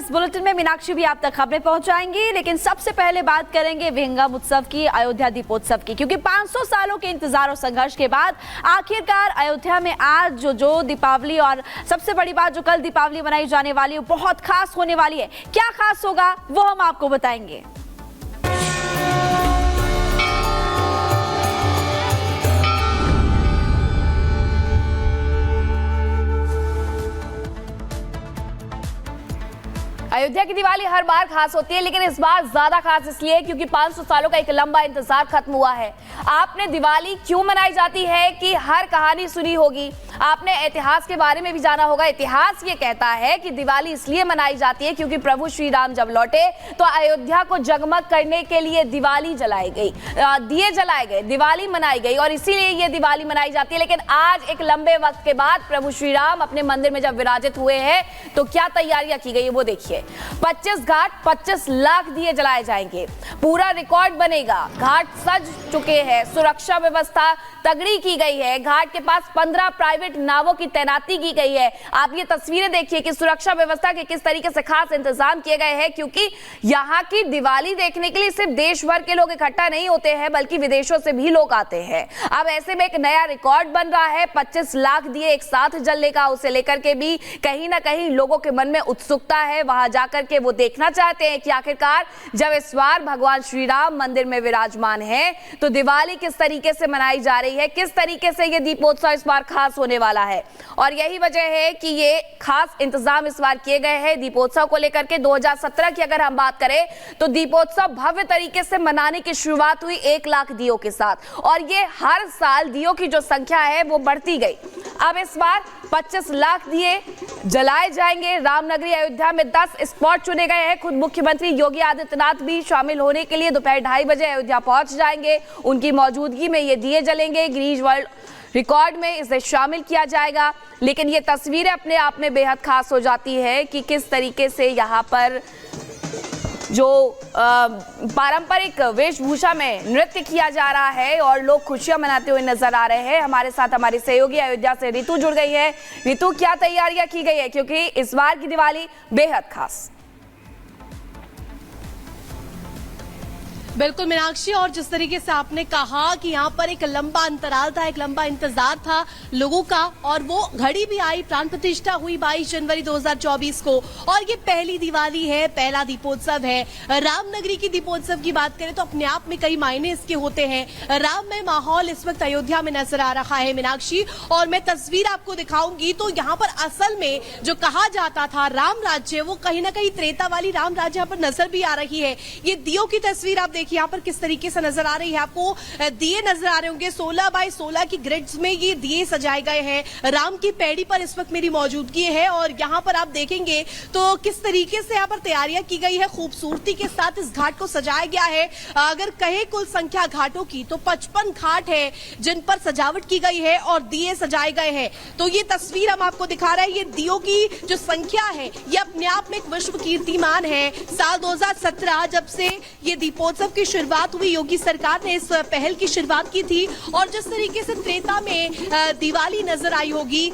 इस बुलेटिन में मीनाक्षी भी आप तक खबरें पहुंचाएंगी, लेकिन सबसे पहले बात करेंगे विहंगम उत्सव की, अयोध्या दीपोत्सव की, क्योंकि 500 सालों के इंतजार और संघर्ष के बाद आखिरकार अयोध्या में आज जो दीपावली और सबसे बड़ी बात जो कल दीपावली मनाई जाने वाली है बहुत खास होने वाली है। क्या खास होगा वो हम आपको बताएंगे। अयोध्या की दिवाली हर बार खास होती है, लेकिन इस बार ज्यादा खास इसलिए क्योंकि 500 सालों का एक लंबा इंतजार खत्म हुआ है। आपने दिवाली क्यों मनाई जाती है कि हर कहानी सुनी होगी, आपने इतिहास के बारे में भी जाना होगा। इतिहास ये कहता है कि दिवाली इसलिए मनाई जाती है क्योंकि प्रभु श्री राम जब लौटे तो अयोध्या को जगमग करने के लिए दिवाली जलाई गई, दिए जलाए गए, दिवाली मनाई गई और इसीलिए ये दिवाली मनाई जाती है। लेकिन आज एक लंबे वक्त के बाद प्रभु श्री राम अपने मंदिर में जब विराजित हुए हैं तो क्या तैयारियां की गई है वो देखिए। 25 घाट 25 लाख दिए जलाए जाएंगे, पूरा रिकॉर्ड बनेगा। घाट सज चुके हैं, सुरक्षा व्यवस्था तगड़ी की गई है, घाट के पास 15 प्राइवेट नावों की तैनाती की गई है। आप ये तस्वीरें देखिए कि सुरक्षा व्यवस्था के किस तरीके से खास इंतजाम किए गए हैं, क्योंकि यहाँ की दिवाली देखने के लिए सिर्फ देश भर के लोग इकट्ठा नहीं होते हैं बल्कि विदेशों से भी लोग आते हैं। अब ऐसे में एक नया रिकॉर्ड बन रहा है, 25 लाख दिए एक साथ जलने का। उसे लेकर के भी कहीं ना कहीं लोगों के मन में उत्सुकता है, वहां जाकर के वो देखना चाहते हैं कि आखिरकार जब इस बार भगवान श्री राम मंदिर में विराजमान है तो दिवाली किस तरीके से मनाई जा रही है, किस तरीके से ये दीपोत्सव इस बार खास होने वाला है। और यही वजह है कि ये खास इंतजाम इस बार किए गए हैं दीपोत्सव को लेकर के। 2017 की अगर हम बात करें तो दीपोत्सव भव्य तरीके से मनाने की शुरुआत हुई 1 लाख दियों के साथ और ये हर साल दियों की जो संख्या है वो बढ़ती गई। अब इस बार 25 लाख दिए जलाए जाएंगे। रामनगरी अयोध्या में 10 स्पॉट चुने गए हैं। खुद मुख्यमंत्री योगी आदित्यनाथ भी शामिल होने के लिए दोपहर 2:30 बजे अयोध्या पहुंच जाएंगे। उनकी मौजूदगी में ये दिए जलेंगे। गिनीज वर्ल्ड रिकॉर्ड में इसे शामिल किया जाएगा। लेकिन ये तस्वीरें अपने आप में बेहद खास हो जाती है कि किस तरीके से यहाँ पर जो पारंपरिक वेशभूषा में नृत्य किया जा रहा है और लोग खुशियां मनाते हुए नजर आ रहे हैं। हमारे साथ हमारी सहयोगी अयोध्या से ऋतु जुड़ गई है। ऋतु, क्या तैयारियां की गई है क्योंकि इस बार की दिवाली बेहद खास? बिल्कुल मीनाक्षी, और जिस तरीके से आपने कहा कि यहाँ पर एक लंबा अंतराल था, एक लंबा इंतजार था लोगों का और वो घड़ी भी आई, प्राण प्रतिष्ठा हुई 22 जनवरी 2024 को और ये पहली दिवाली है, पहला दीपोत्सव है। रामनगरी की दीपोत्सव की बात करें तो अपने आप में कई मायने इसके होते हैं। राममय माहौल इस वक्त अयोध्या में नजर आ रहा है मीनाक्षी, और मैं तस्वीर आपको दिखाऊंगी तो यहाँ पर असल में जो कहा जाता था राम राज्य, वो कहीं ना कहीं त्रेता वाली राम राज्य यहाँ पर नजर भी आ रही है। ये दियों की तस्वीर आप देखिए यहाँ पर किस तरीके से नजर आ रही है। आपको दिए नजर आ रहे होंगे, 16 बाय 16 की ग्रिड्स में ये दिए सजाए गए हैं। राम की पैड़ी पर इस वक्त मेरी मौजूदगी है और यहाँ पर आप देखेंगे तो किस तरीके से यहाँ पर तैयारियां की गई है। खूबसूरती के साथ इस घाट को सजाया गया है। अगर कहे कुल संख्या घाटों की तो 55 घाट है जिन पर सजावट की गई है और दिए सजाए गए हैं। तो ये तस्वीर हम आपको दिखा रहे हैं, ये दियों की जो संख्या है ये अपने आप में एक विश्व कीर्तिमान है। साल 2017 जब से ये दीपोत्सव की शुरुआत हुई, योगी सरकार ने इस पहल की शुरुआत की थी और जिस तरीके से त्रेता में दिवाली नजर आई होगी,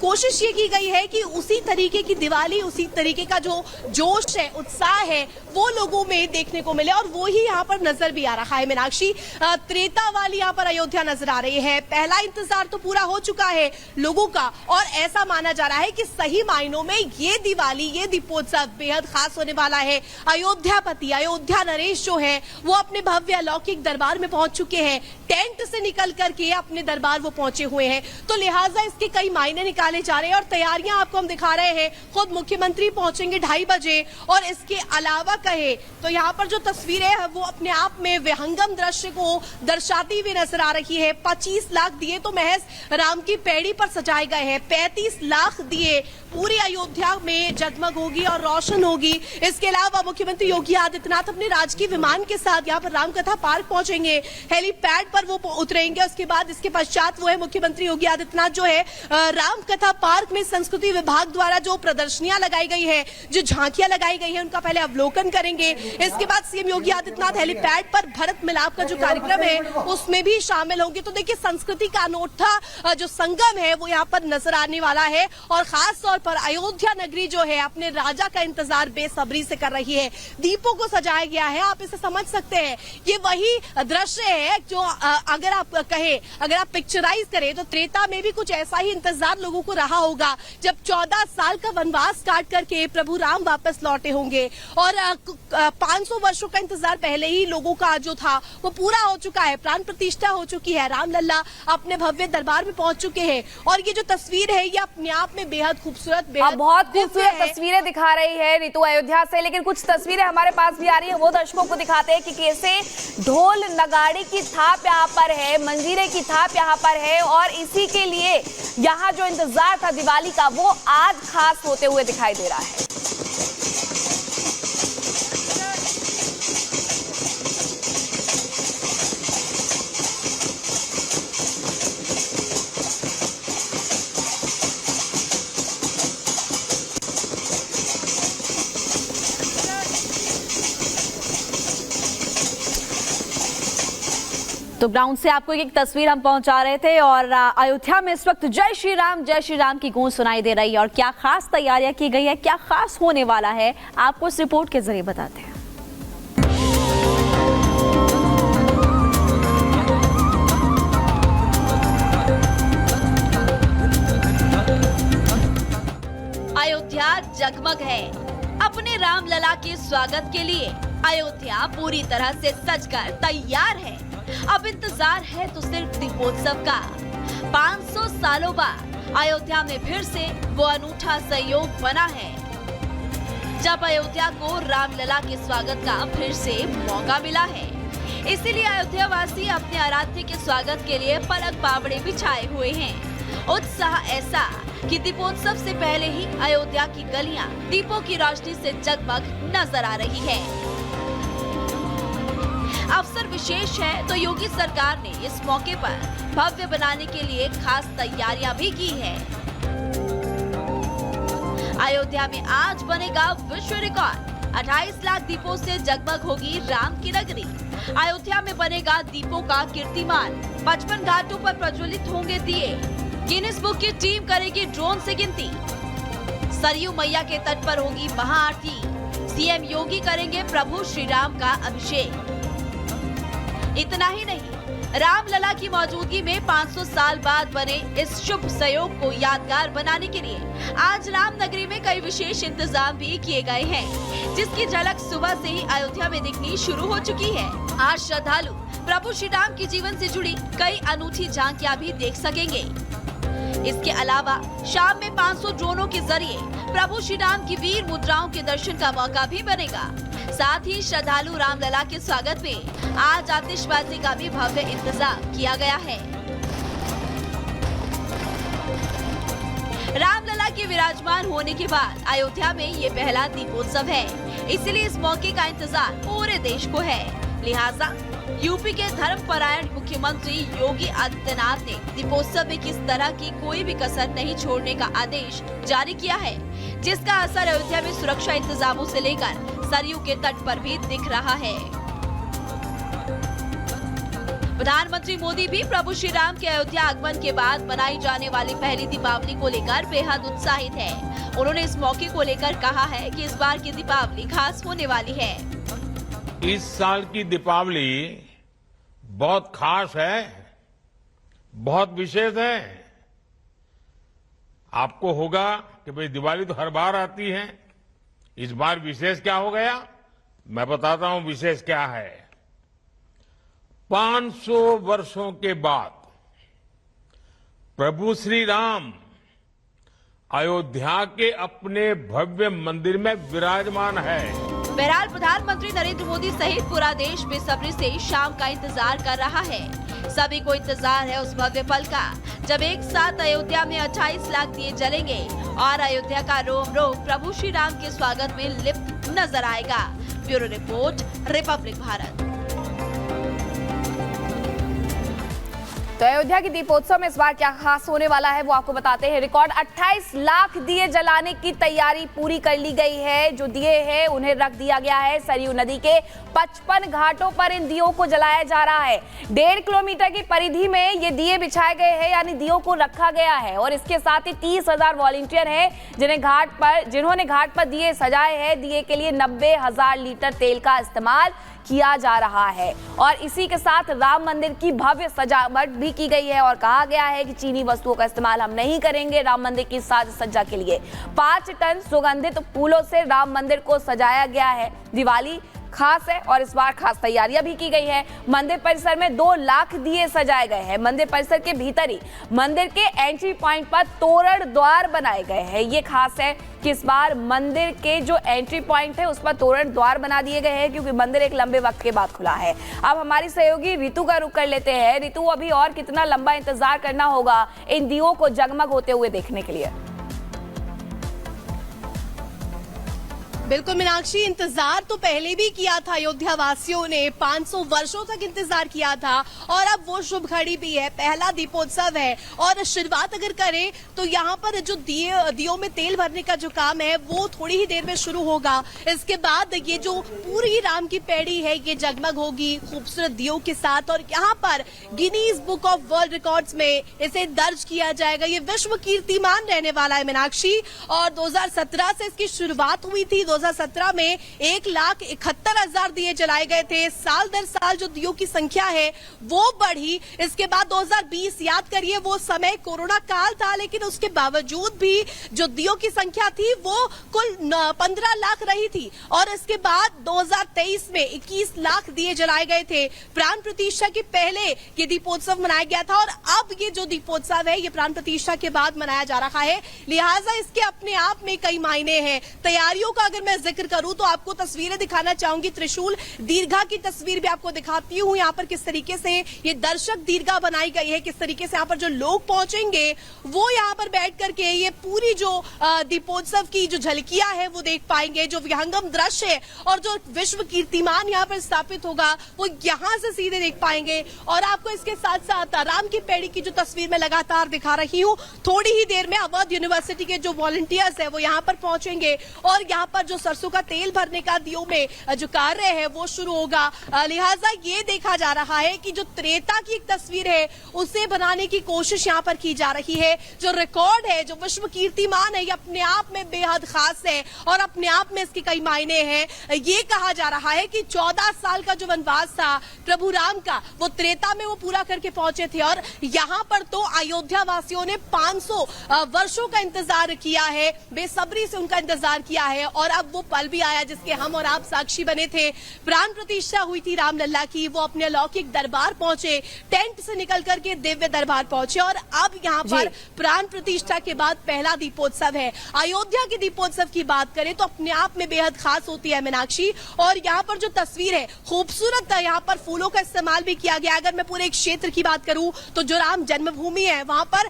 कोशिश ये की गई है कि उसी तरीके की दिवाली, उसी तरीके का जो जोश है, उत्साह है, वो लोगों में देखने को मिले और वो ही यहाँ पर नजर भी आ रहा है मीनाक्षी। त्रेता वाली यहाँ पर अयोध्या नजर आ रही है। पहला इंतजार तो पूरा हो चुका है लोगों का और ऐसा माना जा रहा है कि सही मायनों में ये दिवाली, ये दीपोत्सव बेहद खास होने वाला है। अयोध्यापति, अयोध्या नरेश जो है वो अपने भव्य अलौकिक दरबार में पहुंच चुके हैं। टेंट से निकल करके अपने दरबार वो पहुंचे हुए हैं, तो लिहाजा इसके कई मायने निकाले जा रहे हैं और तैयारियां आपको हम दिखा रहे हैं। खुद मुख्यमंत्री पहुंचेंगे 2:30 बजे और इसके अलावा कहे तो यहाँ पर जो तस्वीरें है वो अपने आप में विहंगम दृश्य को दर्शाती हुई नजर आ रही है। 25 लाख दिए तो महज राम की पैड़ी पर सजाए गए हैं। 35 लाख दिए पूरी अयोध्या में जगमग होगी और रोशन होगी। इसके अलावा मुख्यमंत्री योगी आदित्यनाथ अपने राजकीय विमान के साथ यहाँ पर रामकथा पार्क पहुंचेंगे, हेलीपैड पर वो उतरेंगे। उसके बाद इसके पश्चात वो है मुख्यमंत्री योगी आदित्यनाथ जो है रामकथा पार्क में संस्कृति विभाग द्वारा जो प्रदर्शनियां लगाई गई है, जो झांकियां लगाई गई है, उनका पहले अवलोकन करेंगे। इसके बाद सीएम योगी आदित्यनाथ हेलीपैड पर भरत मिलाप का जो कार्यक्रम है उसमें भी शामिल होंगे। तो देखिए संस्कृति का अनोखा जो संगम है वो यहाँ पर नजर आने वाला है और खास तौर पर अयोध्या नगरी जो है अपने राजा का इंतजार बेसब्री से कर रही है। दीपों को सजाया गया है, आप इसे समझ सकते हैं। ये वही दृश्य है जो अगर आप कहें, अगर आप पिक्चराइज करें तो त्रेता में भी कुछ ऐसा ही इंतजार लोगों को रहा होगा जब 14 साल का वनवास काट करके प्रभु राम वापस लौटे होंगे और 500 वर्षों का इंतजार पहले ही लोगों का जो था वो पूरा हो चुका है। प्राण प्रतिष्ठा हो चुकी है, रामलला अपने भव्य दरबार में पहुंच चुके हैं और ये जो तस्वीर है ये अपने आप में बेहद खूबसूरत, बेहद बहुत खूबसूरत तस्वीरें दिखा रही है ऋतु अयोध्या से। लेकिन कुछ तस्वीरें हमारे पास भी आ रही है, वो दर्शकों को दिखाते हैं कि कैसे ढोल नगाड़ी की थाप यहाँ पर है, मंजीरे की थाप यहाँ पर है और इसी के लिए यहाँ जो इंतजार था दिवाली का वो आज खास होते हुए दिखाई दे रहा है। तो ग्राउंड से आपको एक तस्वीर हम पहुंचा रहे थे और अयोध्या में इस वक्त जय श्री राम की गूंज सुनाई दे रही है। और क्या खास तैयारियां की गई है, क्या खास होने वाला है, आपको इस रिपोर्ट के जरिए बताते हैं। अयोध्या जगमग है अपने रामलला के स्वागत के लिए। अयोध्या पूरी तरह से सजकर तैयार है। अब इंतजार है तो सिर्फ दीपोत्सव का। 500 सालों बाद अयोध्या में फिर से वो अनूठा संयोग बना है जब अयोध्या को रामलला के स्वागत का फिर से मौका मिला है। इसीलिए अयोध्या वासी अपने आराध्य के स्वागत के लिए पलक पावड़े बिछाए हुए हैं। उत्साह ऐसा कि दीपोत्सव से पहले ही अयोध्या की गलियां दीपों की रोशनी से जगमग नजर आ रही है। अवसर विशेष है तो योगी सरकार ने इस मौके पर भव्य बनाने के लिए खास तैयारियां भी की है। अयोध्या में आज बनेगा विश्व रिकॉर्ड। 28 लाख दीपों से जगमग होगी राम की नगरी। अयोध्या में बनेगा दीपों का कीर्तिमान। 55 घाटों पर प्रज्वलित होंगे दिए। गिनीज बुक की टीम करेगी ड्रोन से गिनती। सरयू मैया के तट पर होगी महाआरती। सीएम योगी करेंगे प्रभु श्री राम का अभिषेक। इतना ही नहीं, रामलला की मौजूदगी में 500 साल बाद बने इस शुभ संयोग को यादगार बनाने के लिए आज राम नगरी में कई विशेष इंतजाम भी किए गए हैं, जिसकी झलक सुबह से ही अयोध्या में दिखनी शुरू हो चुकी है। आज श्रद्धालु प्रभु श्री राम के जीवन से जुड़ी कई अनूठी झांकियां भी देख सकेंगे। इसके अलावा शाम में 500 ड्रोनों के जरिए प्रभु श्री राम की वीर मुद्राओं के दर्शन का मौका भी बनेगा। साथ ही श्रद्धालु रामलला के स्वागत में आज आतिशबाजी का भी भव्य इंतजाम किया गया है। रामलला के विराजमान होने के बाद अयोध्या में ये पहला दीपोत्सव है, इसलिए इस मौके का इंतजार पूरे देश को है। लिहाजा यूपी के धर्मपरायण मुख्यमंत्री योगी आदित्यनाथ ने दीपोत्सव में किस तरह की कोई भी कसर नहीं छोड़ने का आदेश जारी किया है, जिसका असर अयोध्या में सुरक्षा इंतजामों से लेकर सरयू के तट पर भी दिख रहा है। प्रधानमंत्री मोदी भी प्रभु श्री राम के अयोध्या आगमन के बाद मनाई जाने वाली पहली दीपावली को लेकर बेहद उत्साहित है। उन्होंने इस मौके को लेकर कहा है कि इस बार की दीपावली खास होने वाली है। इस साल की दीपावली बहुत खास है, बहुत विशेष है। आपको होगा कि भाई दिवाली तो हर बार आती है, इस बार विशेष क्या हो गया? मैं बताता हूं विशेष क्या है। 500 वर्षों के बाद प्रभु श्री राम अयोध्या के अपने भव्य मंदिर में विराजमान है। बहरहाल प्रधानमंत्री नरेंद्र मोदी सहित पूरा देश बेसब्री से शाम का इंतजार कर रहा है। सभी को इंतजार है उस भव्य पल का जब एक साथ अयोध्या में 28 लाख दिए जलेंगे और अयोध्या का रोम रोम प्रभु श्री राम के स्वागत में लिप्त नजर आएगा। Bureau report, Republic Bharat. तो अयोध्या की दीपोत्सव में इस बार क्या खास होने वाला है वो आपको बताते हैं। रिकॉर्ड 28 लाख दिए जलाने की तैयारी पूरी कर ली गई है। जो दिए हैं उन्हें रख दिया गया है सरयू नदी के 55 घाटों पर। इन दियों को जलाया जा रहा है। 1.5 किलोमीटर की परिधि में ये दिए बिछाए गए हैं, यानी दियों को रखा गया है। और इसके साथ ही 30,000 वॉलंटियर हैं जिन्होंने घाट पर दिए सजाए हैं। दिए के लिए 90,000 लीटर तेल का इस्तेमाल किया जा रहा है। और इसी के साथ राम मंदिर की भव्य सजावट भी की गई है और कहा गया है कि चीनी वस्तुओं का इस्तेमाल हम नहीं करेंगे राम मंदिर की साज सज्जा के लिए। 5 टन सुगंधित फूलों से राम मंदिर को सजाया गया है। दिवाली खास है और इस बार खास तैयारियां भी की गई है। मंदिर परिसर में 2 लाख दिए सजाए गए हैं। मंदिर परिसर के भीतर ही मंदिर के एंट्री पॉइंट पर तोरण द्वार बनाए गए हैं। ये खास है कि इस बार मंदिर के जो एंट्री पॉइंट है उस पर तोरण द्वार बना दिए गए हैं, क्योंकि मंदिर एक लंबे वक्त के बाद खुला है। अब हमारी सहयोगी ऋतु का रुख कर लेते हैं। ऋतु, अभी और कितना लंबा इंतजार करना होगा इन दियों को जगमग होते हुए देखने के लिए? बिल्कुल मीनाक्षी, इंतजार तो पहले भी किया था अयोध्या वासियों ने, 500 वर्षों तक इंतजार किया था और अब वो शुभ घड़ी भी है। पहला दीपोत्सव है और शुरुआत अगर करें तो यहाँ पर जो दियों में तेल भरने का जो काम है वो थोड़ी ही देर में शुरू होगा। इसके बाद ये जो पूरी राम की पैड़ी है ये जगमग होगी खूबसूरत दियों के साथ और यहाँ पर Guinness book of world records में इसे दर्ज किया जाएगा। ये विश्व कीर्तिमान रहने वाला है मीनाक्षी। और 2017 से इसकी शुरुआत हुई थी। 2017 में 1,71,000 दिए जलाए गए थे। साल दर साल जो दियों की संख्या है वो बढ़ी। इसके बाद 2020 याद करिए, वो समय कोरोना काल था, लेकिन उसके बावजूद भी जो दियों की संख्या थी वो कुल 15 लाख रही थी। और इसके बाद 2023 में 21 लाख दिए जलाए गए थे। प्राण प्रतिष्ठा के पहले ये दीपोत्सव मनाया गया था और अब ये जो दीपोत्सव है ये प्राण प्रतिष्ठा के बाद मनाया जा रहा है। लिहाजा इसके अपने आप में कई मायने हैं। तैयारियों का अगर मैं जिक्र करूं तो आपको तस्वीरें दिखाना चाहूंगी। त्रिशूल दीर्घा की तस्वीर भी आपको दिखाती हूं। यहाँ पर किस तरीके से ये दर्शक दीर्घा बनाई गई है, किस तरीके से यहाँ पर जो लोग पहुंचेंगे वो यहाँ पर बैठ करके ये पूरी जो दीपोत्सव की जो झलकियां है वो देख पाएंगे। जो विहंगम दृश्य है और जो विश्व कीर्तिमान यहाँ पर स्थापित होगा वो यहाँ से सीधे देख पाएंगे। और आपको इसके साथ साथ राम की पैड़ी की जो तस्वीर मैं लगातार दिखा रही हूँ, थोड़ी ही देर में अवध यूनिवर्सिटी के जो वॉलंटियर्स है वो यहाँ पर पहुंचेंगे और यहाँ पर जो सरसों का तेल भरने का दियों में जो कार्य है वो शुरू होगा। लिहाजा ये देखा जा रहा है कि जो त्रेता की एक तस्वीर है उसे बनाने की कोशिश यहाँ पर की जा रही है। जो रिकॉर्ड है, जो विश्व कीर्तिमान है, ये अपने आप में बेहद खास है और अपने आप में इसके कई मायने हैं। ये कहा जा रहा है कि 14 साल का जो वनवास था प्रभु राम का, वो त्रेता में वो पूरा करके पहुंचे थे और यहाँ पर तो अयोध्या वासियों ने 500 वर्षों का इंतजार किया है, बेसब्री से उनका इंतजार किया है और अब वो पल भी आया जिसके हम और आप साक्षी बने थे। प्राण प्रतिष्ठा हुई थी रामलला की, वो अपने अलौकिक दरबार पहुंचे, टेंट से निकल करके दिव्य दरबार पहुंचे और अब यहाँ पर प्राण प्रतिष्ठा के बाद पहला दीपोत्सव है। अयोध्या के दीपोत्सव की बात करें तो अपने आप में बेहद खास होती है मीनाक्षी। और यहाँ पर जो तस्वीर है खूबसूरत, यहाँ पर फूलों का इस्तेमाल भी किया गया। अगर मैं पूरे एक क्षेत्र की बात करूं तो जो राम जन्मभूमि है वहां पर